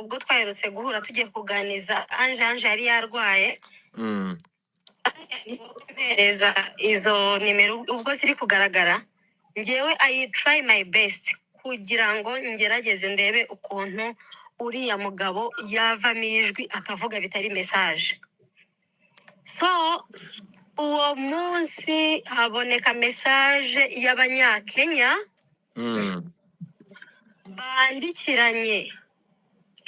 ubwo twaherutse guhura tugiye kuganiza Anje yari yarwaye mpereza izo nimero ubwo ziri kugaragara ngewe I try my best kugira ngo ngerageze ndebe ukuntu uriya mugabo yavamo ijwi akavuga bitari message. So uwo munsi haboneka message y'Abanyakenya bandikiranye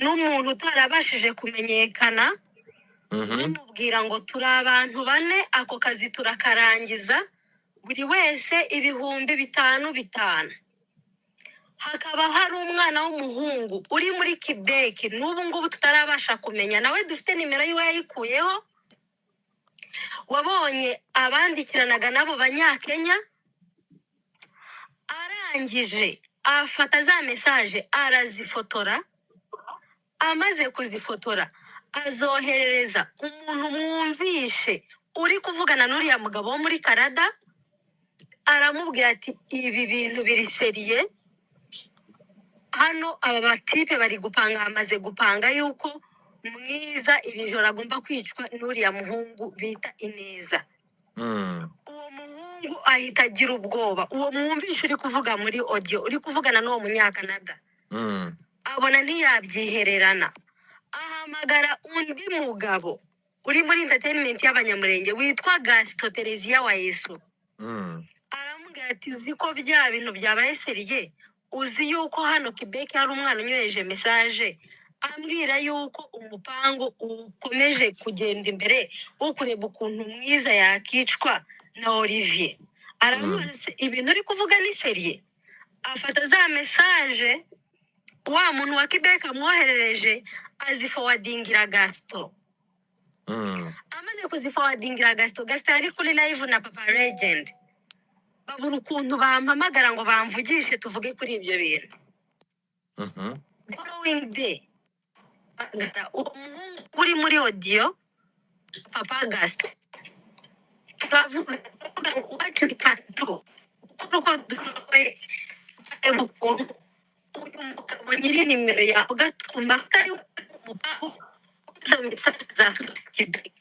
n'umuntu utarabashije kumenyekana bamubwira ngo turi abantu bane ako kazi turakarangiza buri wese ibihumbi 5,500. Hakaba hari umwana w'umuhungu uri muri Quebec n'ubu ngubu tutarabasha kumenya nawe dufite nimero yiwe yayikuyeho wabonye abandikiranaga nabo Banyakenya arangije afata za message arazifotora amaze kuzifotora azoherereza umuntu mwumvishe uri kuvugana n'uriya mugabo wo muri Canada aramubwira ati ibi bintu biri seriye hano aba batipe bari gupanga amaze gupanga yuko mwiza iri joro agomba kwicwa n'uriya muhungu bita Ineza. Uwo muhungu ahita agira ubwoba uwo mwumvishe uri kuvuga muri audio uri kuvugana n'uwo munyakanada abona ntiyabyihererana ahamagara undi mugabo uri muri entertainment y'Abanyamurenge witwa Gaston Terezia wa Yesu aramubwira ati ziko bya bintu byabaye seriye uzi yuko hano Quebec hari umwana unyoheje message ambwira yuko umupango ukomeje kugenda imbere wo kureba ukuntu mwiza yakicwa na Olivier. Aramubaza ibintu uri kuvuga ni seriye afata za message wa muntu wa Quebec amwoherereje aziforwardingira Gaston. Amaze kuziforwardingira Gaston ari kuri live na Papa Legend babura ukuntu bampamagara ngo bamvugishe tuvuge kuri ibyo bintu. Following day umuhungu uri muri audio Papa Gaston turavuga wacu bitatu kuko dukoye ukuntu uyu mugabo nyiri nimero yawe ugatumba kari umupango izo message za Quebec